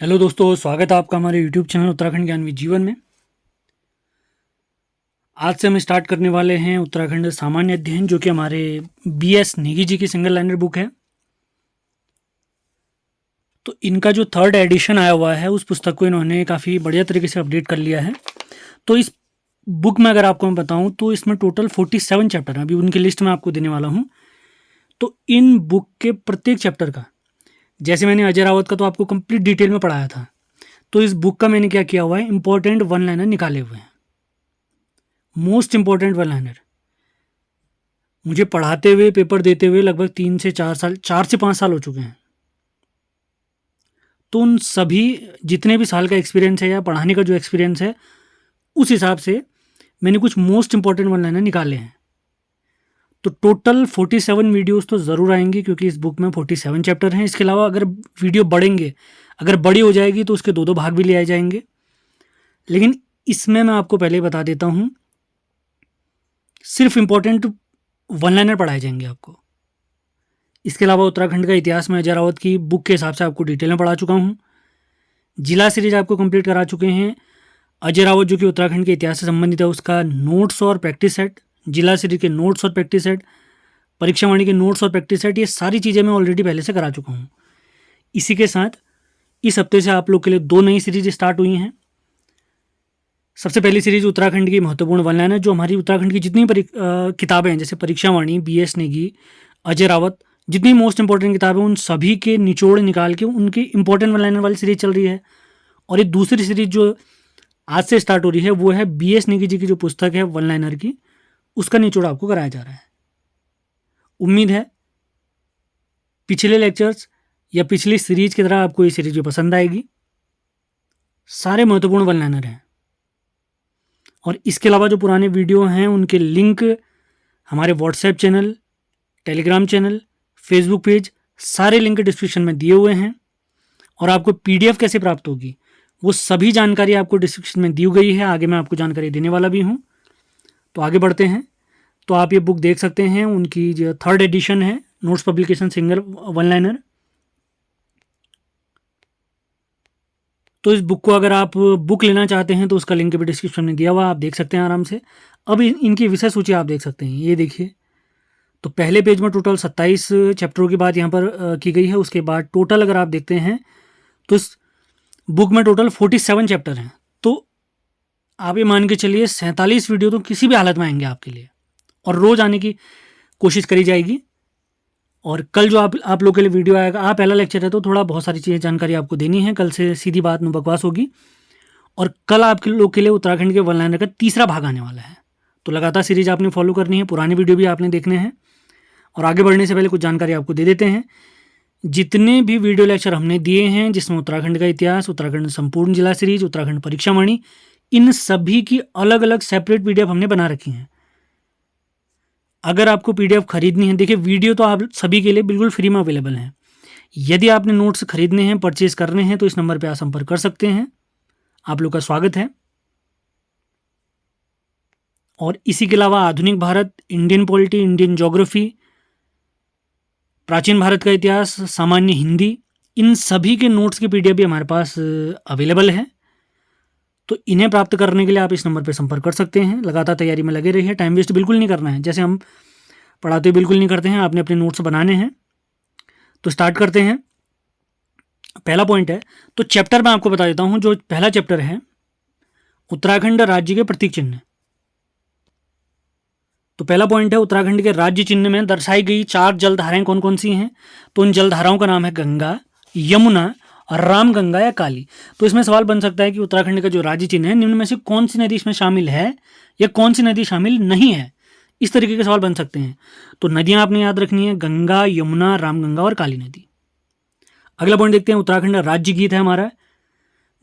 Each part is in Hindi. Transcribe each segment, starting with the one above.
हेलो दोस्तों, स्वागत है आपका हमारे यूट्यूब चैनल उत्तराखंड ज्ञान विद जीवन में। आज से हम स्टार्ट करने वाले हैं उत्तराखंड सामान्य अध्ययन, जो कि हमारे बीएस नेगी जी की सिंगल लाइनर बुक है। तो इनका जो थर्ड एडिशन आया हुआ है, उस पुस्तक को इन्होंने काफ़ी बढ़िया तरीके से अपडेट कर लिया है। तो इस बुक में अगर आपको मैं बताऊं तो इसमें टोटल 47 चैप्टर हैं। अभी उनकी लिस्ट में आपको देने वाला हूं। तो इन बुक के प्रत्येक चैप्टर का, जैसे मैंने अजय रावत का तो आपको कंप्लीट डिटेल में पढ़ाया था, तो इस बुक का मैंने क्या किया हुआ है, इंपॉर्टेंट वन लाइनर निकाले हुए हैं। मोस्ट इंपॉर्टेंट वन लाइनर मुझे पढ़ाते हुए, पेपर देते हुए लगभग 3 से 4 साल, 4 से 5 साल हो चुके हैं। तो उन सभी जितने भी साल का एक्सपीरियंस है या पढ़ाने का जो एक्सपीरियंस है, उस हिसाब से मैंने कुछ मोस्ट इंपॉर्टेंट वन लाइनर निकाले हैं। तो टोटल 47 वीडियोस तो ज़रूर आएंगी, क्योंकि इस बुक में 47 चैप्टर हैं। इसके अलावा अगर वीडियो बढ़ेंगे, अगर बड़ी हो जाएगी तो उसके 2-2 भाग भी ले आए जाएंगे। लेकिन इसमें मैं आपको पहले ही बता देता हूँ, सिर्फ इम्पोर्टेंट वन लाइनर पढ़ाए जाएंगे आपको। इसके अलावा उत्तराखंड का इतिहास में अजय रावत की बुक के हिसाब से आपको डिटेल में पढ़ा चुका हूँ। जिला सीरीज आपको कंप्लीट करा चुके हैं। अजय रावत जो कि उत्तराखंड के इतिहास से संबंधित है, उसका नोट्स और प्रैक्टिस सेट, जिला सीरीज के नोट्स और प्रैक्टिस सेट, परीक्षा वाणी के नोट्स और प्रैक्टिस सेट, ये सारी चीज़ें मैं ऑलरेडी पहले से करा चुका हूँ। इसी के साथ इस हफ्ते से आप लोग के लिए 2 नई सीरीज स्टार्ट हुई हैं। सबसे पहली सीरीज उत्तराखंड की महत्वपूर्ण वन लाइनर, जो हमारी उत्तराखंड की जितनी किताबें हैं, जैसे परीक्षा वाणी, बीएस नेगी, अजय रावत, जितनी मोस्ट इंपॉर्टेंट किताबें, उन सभी के निचोड़ निकाल के उनकी इंपॉर्टेंट वन लाइनर वाली सीरीज चल रही है। और ये दूसरी सीरीज जो आज से स्टार्ट हो रही है, वो है बीएस नेगी जी की जो पुस्तक है वन लाइनर की, उसका निचोड़ आपको कराया जा रहा है। उम्मीद है पिछले लेक्चर्स या पिछली सीरीज की तरह आपको ये सीरीज भी पसंद आएगी। सारे महत्वपूर्ण वन लाइनर हैं। और इसके अलावा जो पुराने वीडियो हैं, उनके लिंक हमारे WhatsApp channel, Telegram channel, Facebook page, सारे लिंक डिस्क्रिप्शन में दिए हुए हैं। और आपको पीडीएफ कैसे प्राप्त होगी, वो सभी जानकारी आपको डिस्क्रिप्शन में दी गई है। आगे मैं आपको जानकारी देने वाला भी हूँ। तो आगे बढ़ते हैं। तो आप ये बुक देख सकते हैं, उनकी जो थर्ड एडिशन है, notes publication single one liner. तो इस बुक को अगर आप बुक लेना चाहते हैं तो उसका लिंक भी डिस्क्रिप्शन में दिया हुआ, आप देख सकते हैं आराम से। अब इनकी विषय सूची आप देख सकते हैं, ये देखिए। तो पहले पेज में टोटल 27 चैप्टरों की बात यहाँ पर की गई है। उसके बाद टोटल अगर आप देखते हैं तो इस बुक में टोटल 47 चैप्टर हैं। तो आप ये मान के चलिए 47 वीडियो तो किसी भी हालत में आएंगे आपके लिए, और रोज़ आने की कोशिश करी जाएगी। और कल जो आप लोग के लिए वीडियो आएगा, आप पहला लेक्चर है तो थोड़ा बहुत सारी चीज़ें जानकारी आपको देनी है। कल से सीधी बात में बकवास होगी। और कल आप लोग के लिए उत्तराखंड के वन लाइनर का तीसरा भाग आने वाला है। तो लगातार सीरीज आपने फॉलो करनी है, पुराने वीडियो भी आपने देखने हैं। और आगे बढ़ने से पहले कुछ जानकारी आपको दे देते हैं। जितने भी वीडियो लेक्चर हमने दिए हैं, जिसमें उत्तराखंड का इतिहास, उत्तराखंड संपूर्ण जिला सीरीज, उत्तराखंड परीक्षा वाणी, इन सभी की अलग अलग सेपरेट पीडीएफ हमने बना रखी हैं। अगर आपको पीडीएफ खरीदनी है, देखिए वीडियो तो आप सभी के लिए बिल्कुल फ्री में अवेलेबल हैं। यदि आपने नोट्स खरीदने हैं, परचेज करने हैं, तो इस नंबर पर आप संपर्क कर सकते हैं। आप लोग का स्वागत है। और इसी के अलावा आधुनिक Bharat, Indian polity, Indian geography, प्राचीन भारत का इतिहास, सामान्य हिंदी, इन सभी के नोट्स की पीडीएफ भी हमारे पास अवेलेबल है। तो इन्हें प्राप्त करने के लिए आप इस नंबर पर संपर्क कर सकते हैं। लगातार तैयारी में लगे रहिए, टाइम वेस्ट बिल्कुल नहीं करना है। जैसे हम पढ़ाते बिल्कुल नहीं करते हैं, आपने अपने नोट्स बनाने हैं। तो स्टार्ट करते हैं। पहला पॉइंट है, तो चैप्टर मैं आपको बता देता हूँ। जो पहला चैप्टर है, उत्तराखंड राज्य के प्रतीक चिन्ह। तो पहला पॉइंट है, उत्तराखंड के राज्य चिन्ह में दर्शाई गई 4 जलधाराएं कौन कौन सी हैं। तो उन जलधाराओं का नाम है गंगा, यमुना, रामगंगा या काली। तो इसमें सवाल बन सकता है कि उत्तराखंड का जो राज्य चिन्ह है, निम्न में से कौन सी नदी इसमें शामिल है या कौन सी नदी शामिल नहीं है। इस तरीके के सवाल बन सकते हैं। तो नदियां आपने याद रखनी है, गंगा, यमुना, रामगंगा और काली नदी। अगला पॉइंट देखते हैं, उत्तराखंड राज्य गीत है हमारा,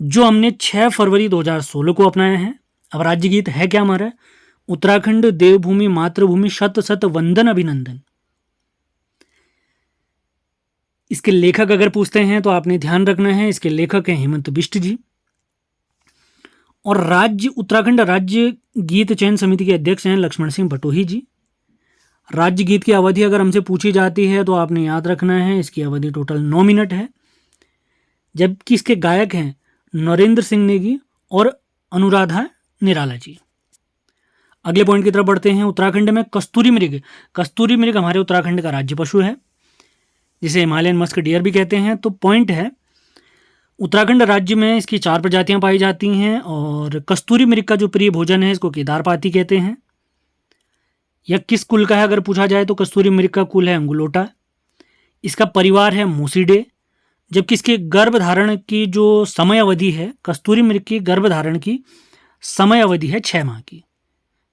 जो हमने 6 फरवरी 2016 को अपनाया है। अब राज्य गीत है क्या हमारा, उत्तराखंड देवभूमि मातृभूमि शत शत वंदन अभिनंदन। इसके लेखक अगर पूछते हैं तो आपने ध्यान रखना है, इसके लेखक हैं हेमंत बिष्ट जी। और राज्य उत्तराखंड राज्य गीत चयन समिति के अध्यक्ष हैं लक्ष्मण सिंह बटोही जी। राज्य गीत की अवधि अगर हमसे पूछी जाती है तो आपने याद रखना है, इसकी अवधि टोटल 9 मिनट है। जबकि इसके गायक हैं नरेंद्र सिंह नेगी और अनुराधा निराला जी। अगले पॉइंट की तरफ बढ़ते हैं। उत्तराखंड में कस्तूरी मृग, कस्तूरी मृग हमारे उत्तराखंड का राज्य पशु है, जिसे हिमालयन मस्क डियर भी कहते हैं। तो पॉइंट है, उत्तराखंड राज्य में इसकी 4 प्रजातियां पाई जाती हैं और कस्तूरी मृग का जो प्रिय भोजन है इसको केदारपाती कहते हैं। यह किस कुल का है अगर पूछा जाए तो कस्तूरी मृग का कुल है अंगुलोटा। इसका परिवार है मूसिडे। जबकि इसके गर्भधारण की जो समय अवधि है, कस्तूरी मृग की गर्भधारण की समय अवधि है 6 माह की,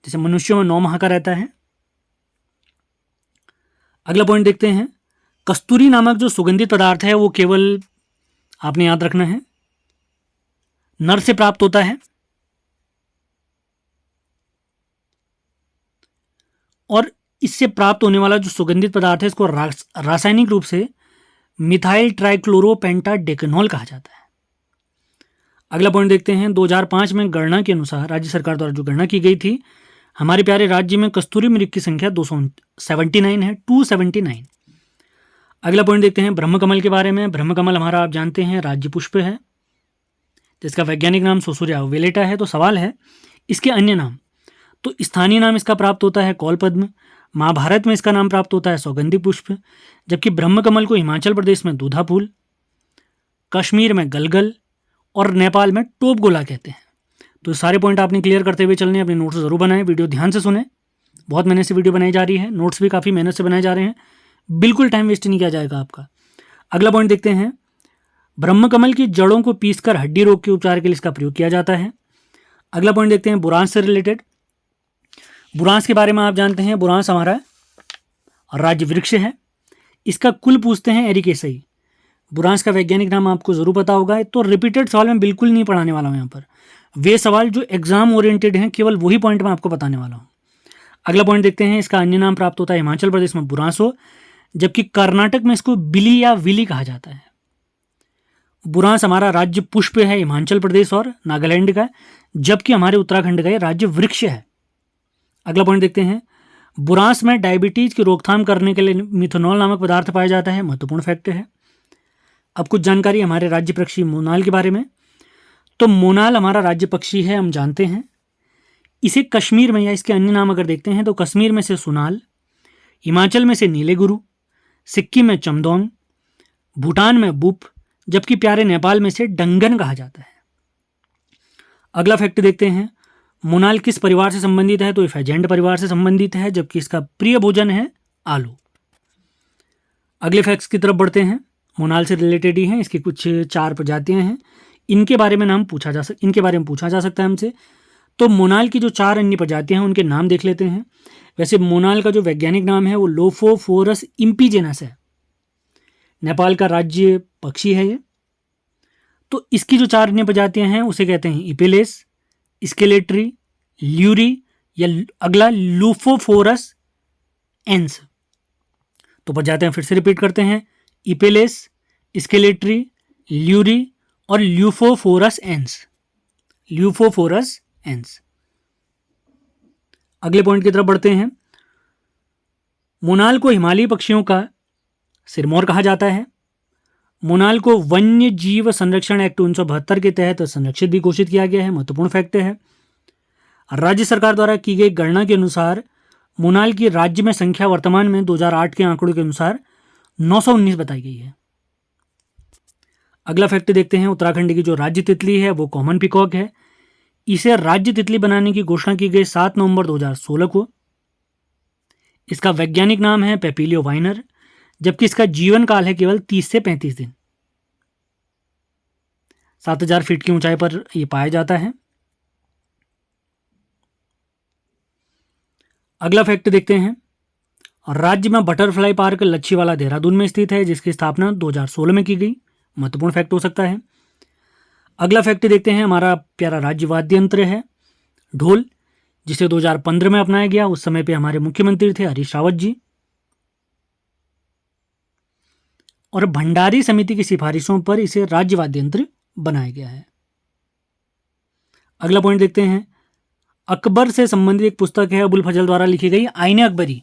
जैसे मनुष्यों में 9 माह का रहता है। अगला पॉइंट देखते हैं। कस्तूरी नामक जो सुगंधित पदार्थ है वो केवल, आपने याद रखना है, नर से प्राप्त होता है और इससे प्राप्त होने वाला जो सुगंधित पदार्थ है इसको रासायनिक रूप से मिथाइल ट्राइक्लोरोपेंटाडेकेनॉल कहा जाता है। अगला पॉइंट देखते हैं। 2005 में गणना के अनुसार, राज्य सरकार द्वारा जो गणना की गई थी, हमारे प्यारे राज्य में कस्तूरी मृग की संख्या 279 है, 279। अगला पॉइंट देखते हैं ब्रह्मकमल के बारे में। ब्रह्मकमल हमारा आप जानते हैं राज्य पुष्प है, जिसका वैज्ञानिक नाम सोसूरिया वेलेटा है। तो सवाल है इसके अन्य नाम। तो स्थानीय नाम इसका प्राप्त होता है कौलपद्म, महाभारत में इसका नाम प्राप्त होता है सौगंधी पुष्प, जबकि ब्रह्मकमल को हिमाचल प्रदेश में दूधा फूल, कश्मीर में गलगल और नेपाल में टोपगोला कहते हैं। तो सारे पॉइंट आपने क्लियर करते हुए चलने, अपने नोट्स जरूर बनाएं, वीडियो ध्यान से सुने। बहुत मेहनत से वीडियो बनाई जा रही है, नोट्स भी काफ़ी मेहनत से बनाए जा रहे हैं, बिल्कुल टाइम वेस्ट नहीं किया जाएगा आपका। अगला पॉइंट देखते हैं। ब्रह्मकमल की जड़ों को पीसकर हड्डी रोग के उपचार के लिए इसका प्रयोग किया जाता है। अगला पॉइंट देखते हैं बुरांस से रिलेटेड। बुरांस के बारे में आप जानते हैं, बुरांस हमारा राज्य वृक्ष है। इसका कुल पूछते हैं एरिकेसई। बुरांस का वैज्ञानिक नाम आपको जरूर पता होगा। तो रिपीटेड सवाल मैं बिल्कुल नहीं पढ़ाने वाला हूँ यहाँ पर, वे सवाल जो एग्जाम ओरिएंटेड हैं केवल वही पॉइंट मैं आपको बताने वाला हूँ। अगला पॉइंट देखते हैं। इसका अन्य नाम प्राप्त होता है हिमाचल प्रदेश में बुरांसो, जबकि कर्नाटक में इसको बिली या विली कहा जाता है। बुरांस हमारा राज्य पुष्प है हिमाचल प्रदेश और नागालैंड का, जबकि हमारे उत्तराखंड का ये राज्य वृक्ष है। अगला पॉइंट देखते हैं। बुरांस में डायबिटीज की रोकथाम करने के लिए मिथेनॉल नामक पदार्थ पाया जाता है, महत्वपूर्ण फैक्ट है। अब कुछ जानकारी हमारे राज्य पक्षी मोनाल के बारे में। तो मोनाल हमारा राज्य पक्षी है, हम जानते हैं। इसे कश्मीर में, या इसके अन्य नाम अगर देखते हैं तो कश्मीर में से सुनाल, हिमाचल में से नीले गुरु, सिक्किम में चमदोंग, भूटान में बुप, जबकि प्यारे नेपाल में से डंगन कहा जाता है। अगला फैक्ट देखते हैं। मोनाल किस परिवार से संबंधित है? तो ये फेजेंट परिवार से संबंधित है, जबकि इसका प्रिय भोजन है आलू। अगले फैक्ट्स की तरफ बढ़ते हैं। मोनाल से रिलेटेड ही हैं, इसकी कुछ 4 प्रजातियां हैं। इनके बारे में पूछा जा सकता है हमसे। तो मोनाल की जो 4 अन्य प्रजातियां हैं उनके नाम देख लेते हैं। वैसे मोनाल का जो वैज्ञानिक नाम है वो लोफोफोरस इम्पीजेनस है, नेपाल का राज्य पक्षी है ये। तो इसकी जो 4 अन्य प्रजातियां हैं उसे कहते हैं इपेलेस, स्केलेट्री, ल्यूरी या अगला लूफोफोरस एंस। तो प्रजातियां फिर से रिपीट करते हैं, इपेलेस, स्केलेट्री, ल्यूरी और ल्यूफोफोरस एंस। ल्यूफोफोरस एंस। अगले पॉइंट की तरफ बढ़ते हैं। मोनाल को हिमालयी पक्षियों का सिरमौर कहा जाता है। मोनाल को वन्य जीव संरक्षण एक्ट 1972 के तहत संरक्षित भी घोषित किया गया है, महत्वपूर्ण फैक्ट है। राज्य सरकार द्वारा की गई गणना के अनुसार मोनाल की राज्य में संख्या वर्तमान में 2008 के आंकड़ों के अनुसार 919 बताई गई है। अगला फैक्ट देखते हैं। उत्तराखंड की जो राज्य तितली है वो कॉमन पिकॉक है। इसे राज्य तितली बनाने की घोषणा की गई 7 नवंबर 2016 को। इसका वैज्ञानिक नाम है पेपिलियो वाइनर, जबकि इसका जीवन काल है केवल 30 से 35 दिन। 7000 फीट की ऊंचाई पर यह पाया जाता है। अगला फैक्ट देखते हैं। राज्य में बटरफ्लाई पार्क लच्छीवाला देहरादून में स्थित है, जिसकी स्थापना 2016 में की गई, महत्वपूर्ण फैक्ट हो सकता है। अगला फैक्ट देखते हैं। हमारा प्यारा राज्य वाद्य यंत्र है ढोल, जिसे 2015 में अपनाया गया। उस समय पे हमारे मुख्यमंत्री थे हरीश रावत जी, और भंडारी समिति की सिफारिशों पर इसे राज्य वाद्य यंत्र बनाया गया है। अगला पॉइंट देखते हैं। अकबर से संबंधित एक पुस्तक है अबुल फजल द्वारा लिखी गई आईने अकबरी।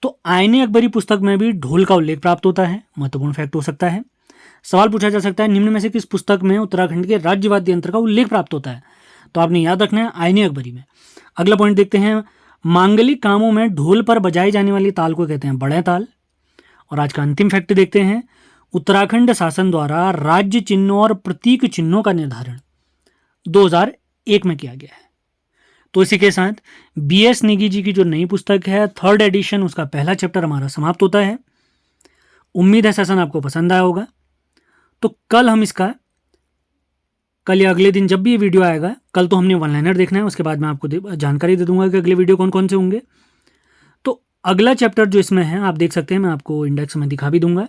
तो आईने अकबरी पुस्तक में भी ढोल का उल्लेख प्राप्त होता है, महत्वपूर्ण फैक्ट हो सकता है। सवाल पूछा जा सकता है निम्न में से किस पुस्तक में उत्तराखंड के राज्यवाद्य यंत्र का उल्लेख प्राप्त होता है? तो आपने याद रखना है आईने अकबरी में। अगला पॉइंट देखते हैं, मांगलिक कामों में ढोल पर बजाई जाने वाली ताल को कहते हैं बड़े ताल। और आज का अंतिम फैक्ट देखते हैं, उत्तराखंड शासन द्वारा राज्य चिन्हों और प्रतीक चिन्हों का निर्धारण 2001 में किया गया है। तो इसी के साथ BS नेगी जी की जो नई पुस्तक है 3rd एडिशन, उसका पहला चैप्टर हमारा समाप्त होता है। उम्मीद है सेशन आपको पसंद आया होगा। तो कल या अगले दिन जब भी ये वीडियो आएगा, कल तो हमने वन लाइनर देखना है, उसके बाद मैं आपको जानकारी दे दूंगा कि अगले वीडियो कौन कौन से होंगे। तो अगला चैप्टर जो इसमें है आप देख सकते हैं, मैं आपको इंडेक्स में दिखा भी दूंगा।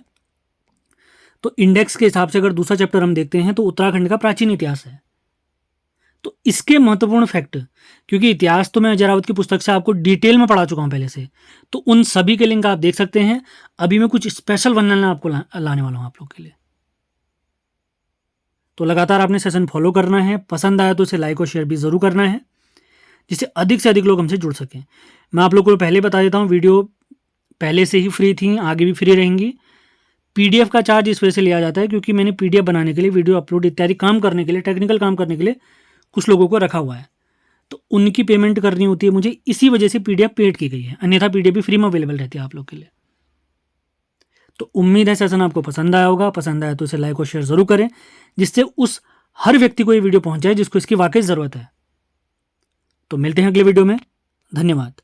तो इंडेक्स के हिसाब से अगर दूसरा चैप्टर हम देखते हैं तो उत्तराखंड का प्राचीन इतिहास है। तो इसके महत्वपूर्ण फैक्ट, क्योंकि इतिहास तो मैं अजय रावत की पुस्तक से आपको डिटेल में पढ़ा चुका हूं पहले से, तो उन सभी के लिंक आप देख सकते हैं। अभी मैं कुछ स्पेशल वर्णन आपको लाने वाला हूं आप लोग के लिए। तो लगातार आपने सेशन फॉलो करना है, पसंद आया तो इसे लाइक और शेयर भी जरूर करना है, जिससे अधिक से अधिक लोग हमसे जुड़ सकें। मैं आप लोग को पहले बता देता हूँ, वीडियो पहले से ही फ्री थी, आगे भी फ्री रहेंगी। PDF का चार्ज इस वजह से लिया जाता है क्योंकि मैंने PDF बनाने के लिए, वीडियो अपलोड इत्यादि काम करने के लिए, टेक्निकल काम करने के लिए कुछ लोगों को रखा हुआ है, तो उनकी पेमेंट करनी होती है मुझे, इसी वजह से PDF पेड की गई है, अन्यथा PDF भी फ्री में अवेलेबल रहती है आप लोग के लिए। तो उम्मीद है सेशन आपको पसंद आया होगा। पसंद आया तो इसे लाइक और शेयर जरूर करें, जिससे उस हर व्यक्ति को ये वीडियो पहुंच जाए जिसको इसकी वाकई ज़रूरत है। तो मिलते हैं अगले वीडियो में। धन्यवाद।